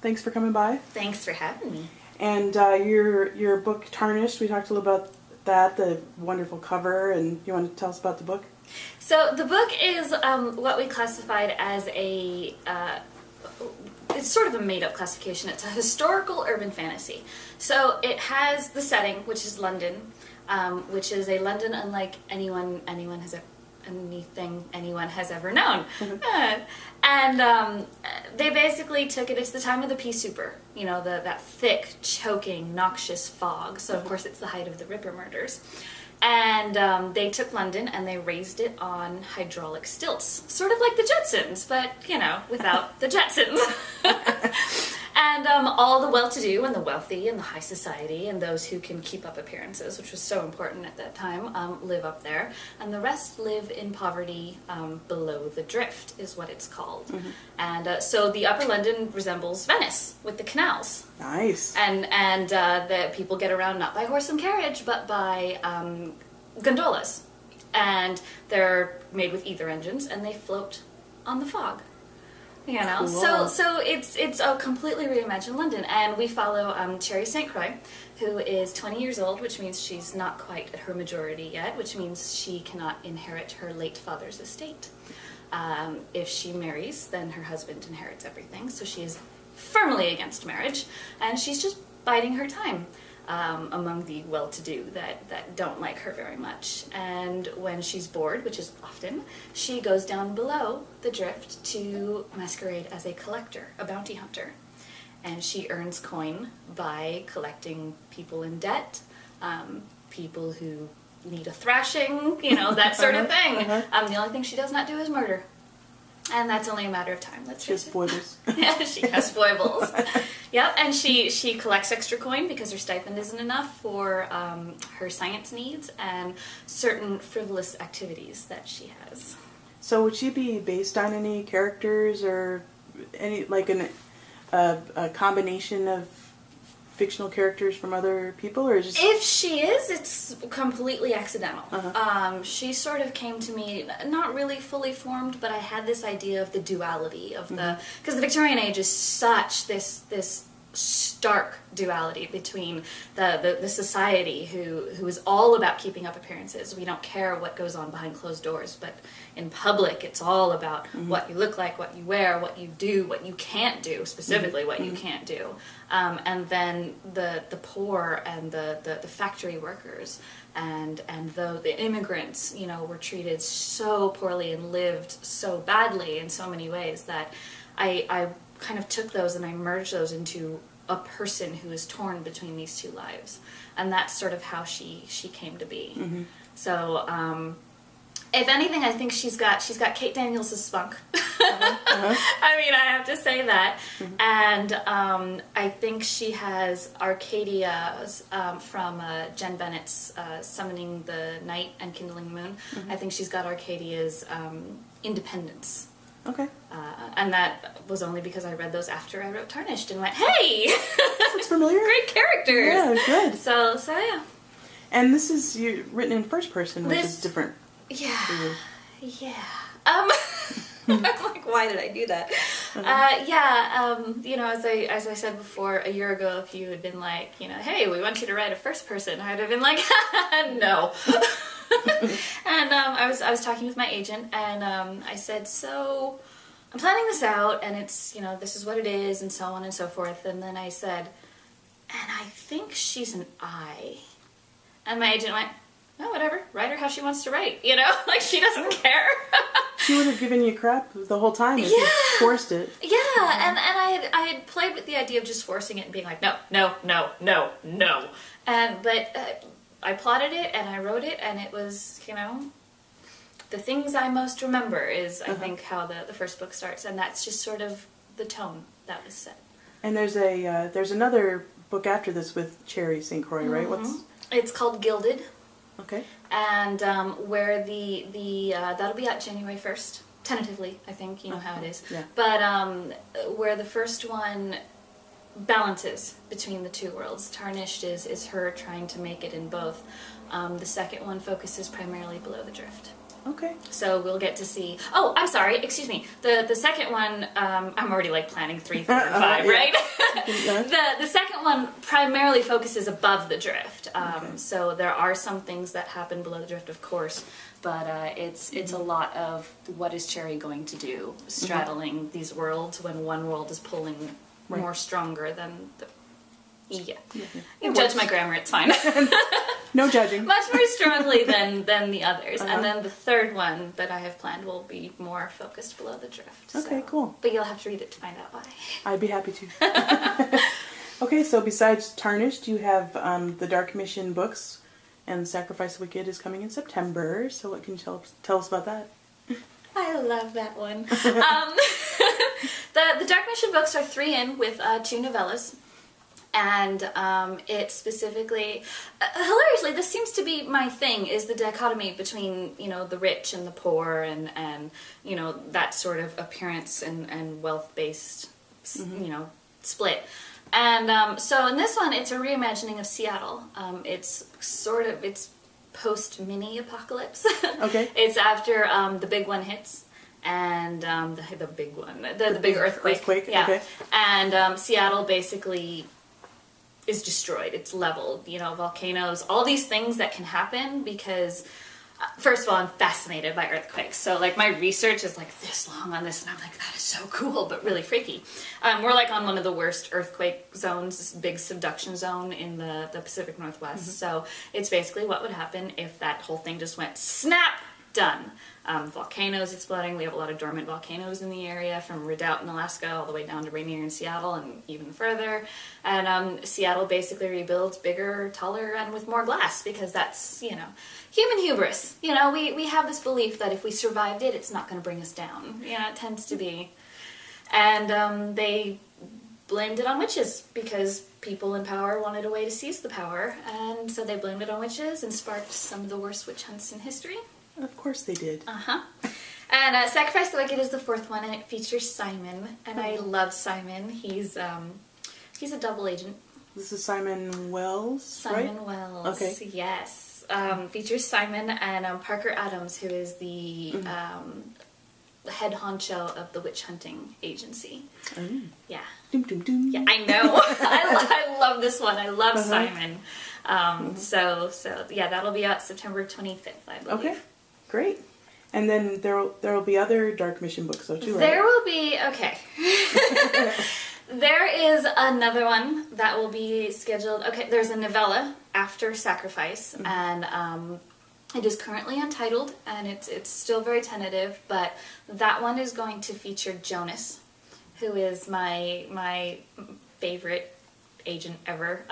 Thanks for coming by. Thanks for having me. And your book, Tarnished, we talked a little about that, the wonderful cover, and you want to tell us about the book? So the book is what we classified as it's sort of a made-up classification. It's a historical urban fantasy. So it has the setting, which is London, which is a London unlike anything anyone has ever known. And they basically took it, it's the time of the pea souper, you know, that thick, choking, noxious fog. So of course it's the height of the Ripper murders. And they took London and they raised it on hydraulic stilts. Sort of like the Jetsons, but, you know, without the Jetsons. And all the well-to-do and the wealthy and the high society and those who can keep up appearances, which was so important at that time, live up there. And the rest live in poverty below the drift, is what it's called. Mm-hmm. And so the Upper London resembles Venice with the canals. Nice. And the people get around not by horse and carriage, but by gondolas. And they're made with ether engines, and they float on the fog. You know, cool. so it's a completely reimagined London, and we follow Cherry St. Croix, who is 20 years old, which means she's not quite at her majority yet, which means she cannot inherit her late father's estate. If she marries, then her husband inherits everything, so she is firmly against marriage, and she's just biding her time among the well-to-do that don't like her very much. And when she's bored, which is often, she goes down below the drift to masquerade as a collector, a bounty hunter. And she earns coin by collecting people in debt, people who need a thrashing, you know, that sort of thing. The only thing she does not do is murder. And that's only a matter of time. She has foibles. Yeah, she has foibles. Yep, and she collects extra coin because her stipend isn't enough for her science needs and certain frivolous activities that she has. So would she be based on any characters or any, like a combination of fictional characters from other people, or just... If she is, it's completely accidental. She sort of came to me, not really fully formed, but I had this idea of the duality of the... Because the Victorian age is such this stark duality between the society who is all about keeping up appearances. We don't care what goes on behind closed doors, but in public it's all about what you look like, what you wear, what you do, what you can't do, specifically what you can't do. And then the poor and the factory workers and the immigrants, you know, were treated so poorly and lived so badly in so many ways that I kind of took those and I merged those into a person who is torn between these two lives, and that's sort of how she came to be. So if anything, I think she's got Kate Daniels' spunk. I mean, I have to say that. And I think she has Arcadia's from Jen Bennett's Summoning the Night and Kindling the Moon. I think she's got Arcadia's independence. Okay. And that was only because I read those after I wrote Tarnished and went, hey! Looks familiar. Great characters! Yeah, good. So yeah. And this is written in first person, which is different. Yeah. Yeah. I'm like, why did I do that? You know, as I said before, a year ago, if you had been like, you know, hey, we want you to write a first person, I'd have been like, no. And I was talking with my agent, and I said, so I'm planning this out, and it's, you know, this is what it is, and so on and so forth. And then I said, and I think she's an I. And my agent went, oh, whatever, write her how she wants to write, you know? Like, she doesn't care. She would have given you crap the whole time if you forced it. Yeah, and I had played with the idea of just forcing it and being like, no. But I plotted it and I wrote it, and it was, you know, the things I most remember is, I think, how the first book starts, and that's just sort of the tone that was set. And there's another book after this with Cherry St. Croix, right? It's called Gilded. Okay. And where that'll be out January 1st, tentatively, I think, you know how it is. Yeah. But where the first one balances between the two worlds. Tarnished is her trying to make it in both. The second one focuses primarily below the drift. Okay. So we'll get to see. Oh, I'm sorry. Excuse me. The second one. I'm already like planning 3, 4, and 5, right? The second one primarily focuses above the drift. So there are some things that happen below the drift, of course, but it's a lot of what is Cherry going to do, straddling these worlds when one world is pulling more stronger than the. Yeah. You can judge my grammar, it's fine. No judging. Much more strongly than the others. And then the third one that I have planned will be more focused below the drift. Okay, cool. But you'll have to read it to find out why. I'd be happy to. Okay, so besides Tarnished, you have the Dark Mission books, and Sacrifice the Wicked is coming in September. So what can you tell us about that? I love that one. The Dark Mission books are 3 in with 2 novellas. And it specifically, hilariously, this seems to be my thing, is the dichotomy between, the rich and the poor and that sort of appearance and wealth-based, split. And so in this one, it's a reimagining of Seattle. It's post-mini apocalypse. Okay. It's after the big one hits. And the big one, the big earthquake. Yeah. Okay. And Seattle basically is destroyed. It's leveled. Volcanoes, all these things that can happen because, first of all, I'm fascinated by earthquakes. So, my research is, this long on this, and I'm like, that is so cool, but really freaky. We're, on one of the worst earthquake zones, this big subduction zone in the Pacific Northwest. So, it's basically what would happen if that whole thing just went snap, done. Volcanoes exploding. We have a lot of dormant volcanoes in the area, from Redoubt in Alaska all the way down to Rainier in Seattle and even further. And Seattle basically rebuilds bigger, taller, and with more glass because that's, human hubris. We have this belief that if we survived it, it's not going to bring us down. It tends to be. And they blamed it on witches because people in power wanted a way to seize the power. And so they blamed it on witches and sparked some of the worst witch hunts in history. Of course they did. And Sacrifice the Wicked is the 4th one, and it features Simon. And I love Simon. He's a double agent. This is Simon Wells, Simon Wells. Okay. Yes. Features Simon and Parker Adams, who is the head honcho of the witch hunting agency. Yeah. Doom, doom, doom. Yeah, I know. I love this one. I love Simon. So yeah, that'll be out September 25th, I believe. Okay. Great. And then there will be other Dark Mission books though too, right? There will be, okay. There is another one that will be scheduled. Okay, there's a novella after Sacrifice, and it is currently untitled, and it's still very tentative, but that one is going to feature Jonas, who is my favorite agent ever,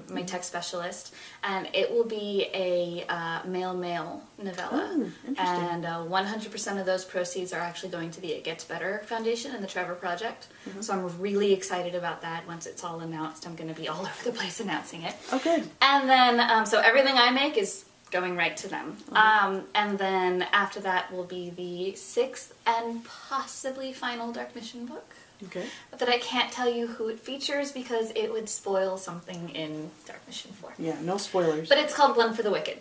my tech specialist, and it will be a male-male novella. Oh, interesting. And 100% of those proceeds are actually going to the It Gets Better Foundation and the Trevor Project. So I'm really excited about that. Once it's all announced, I'm going to be all over the place announcing it. Okay. And then, so everything I make is going right to them. And then after that will be the 6th and possibly final Dark Mission book. Okay. That I can't tell you who it features because it would spoil something in Dark Mission 4. Yeah, no spoilers. But it's called One for the Wicked.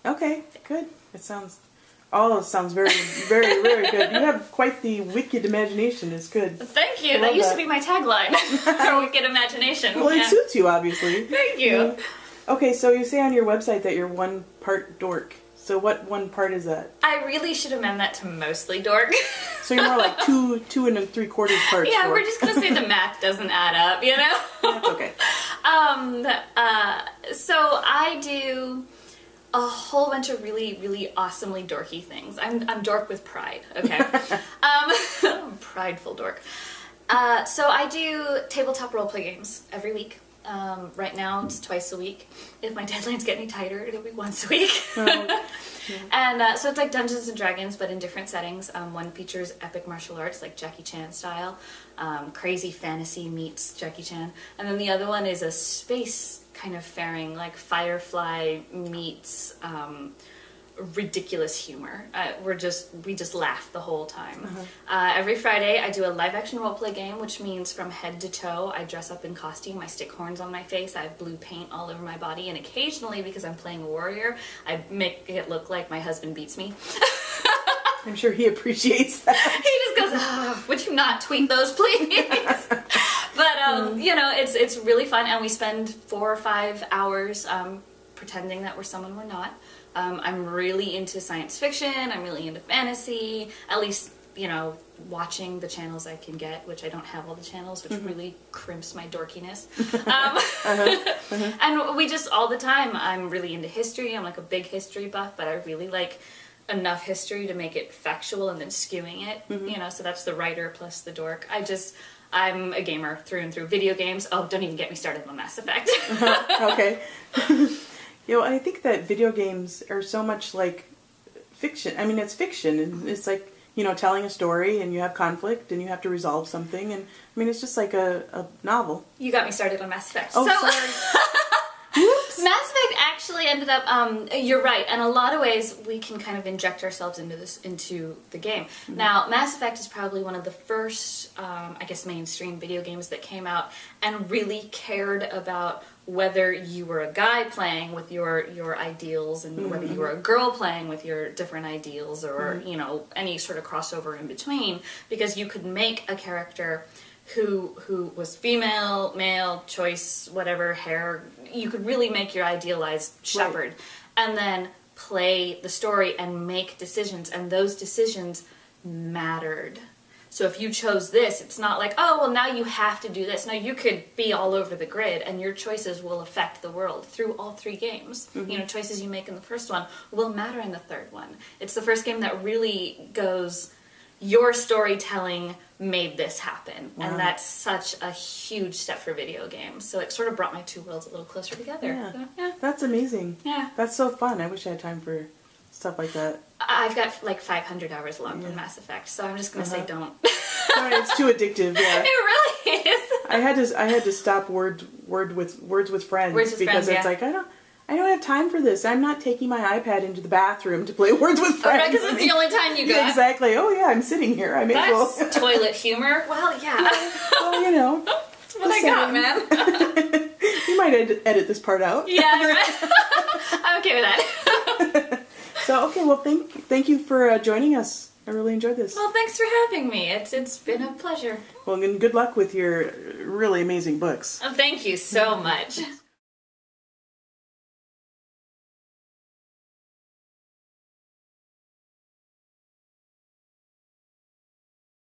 Okay, good. It sounds very, very, very good. You have quite the wicked imagination. It's good. Thank you. That used to be my tagline. Wicked imagination. Well, it suits you, obviously. Thank you. Okay, so you say on your website that you're 1 part dork. So what one part is that? I really should amend that to mostly dork. So you're more like 2 3/4 parts. Yeah, dork. we're just gonna say the math doesn't add up, That's okay. So I do a whole bunch of really, really awesomely dorky things. I'm dork with pride, okay? I'm a prideful dork. So I do tabletop roleplay games every week. Right now it's twice a week. If my deadlines get any tighter, it'll be once a week. And so it's like Dungeons and Dragons, but in different settings. One features epic martial arts, like Jackie Chan style. Crazy fantasy meets Jackie Chan. And then the other one is a space kind of faring, like Firefly meets ridiculous humor. We just laugh the whole time. Every Friday I do a live action roleplay game, which means from head to toe I dress up in costume. I stick horns on my face, I have blue paint all over my body, and occasionally, because I'm playing a warrior, I make it look like my husband beats me. I'm sure he appreciates that. He just goes, oh, would you not tweet those, please? But, you know, it's really fun, and we spend 4 or 5 hours pretending that we're someone we're not. I'm really into science fiction, I'm really into fantasy, at least, you know, watching the channels I can get, which I don't have all the channels, which really crimps my dorkiness. And we just, all the time, I'm really into history, I'm like a big history buff, but I really like enough history to make it factual and then skewing it, you know, so that's the writer plus the dork. I'm a gamer through and through. Video games, oh, don't even get me started on Mass Effect. Okay. You know, I think that video games are so much like fiction. I mean, it's fiction, and it's like, you know, telling a story, and you have conflict, and you have to resolve something, and I mean, it's just like a novel. You got me started on Mass Effect. Oh, sorry. Whoops. Mass Effect actually ended up, you're right, in a lot of ways we can kind of inject ourselves into the game. Now, Mass Effect is probably one of the first, I guess, mainstream video games that came out and really cared about whether you were a guy playing with your ideals and whether you were a girl playing with your different ideals, or, you know, any sort of crossover in between, because you could make a character who was female, male, choice, whatever, hair. You could really make your idealized Shepard, and then play the story and make decisions, and those decisions mattered. So if you chose this, it's not like, oh, well, now you have to do this. No, you could be all over the grid, and your choices will affect the world through all 3 games. You know, choices you make in the first one will matter in the third one. It's the first game that really goes, your storytelling made this happen. Wow. And that's such a huge step for video games. So it sort of brought my 2 worlds a little closer together. Yeah. So, yeah. That's amazing. Yeah. That's so fun. I wish I had time for stuff like that. I've got like 500 hours logged on Mass Effect, so I'm just going to say don't. Sorry, it's too addictive, yeah. It really is. I had to stop words with friends because it's like I don't have time for this. I'm not taking my iPad into the bathroom to play Words with Friends. Right, because it's the only time you got. Yeah, exactly. Oh yeah, I'm sitting here. I may as well. That's toilet humor. Well, yeah. Well, you know. That's what I got, man. You might edit this part out. Yeah, right. I'm okay with that. So, okay, well, thank you for joining us. I really enjoyed this. Well, thanks for having me. It's been a pleasure. Well, and good luck with your really amazing books. Oh, thank you so much.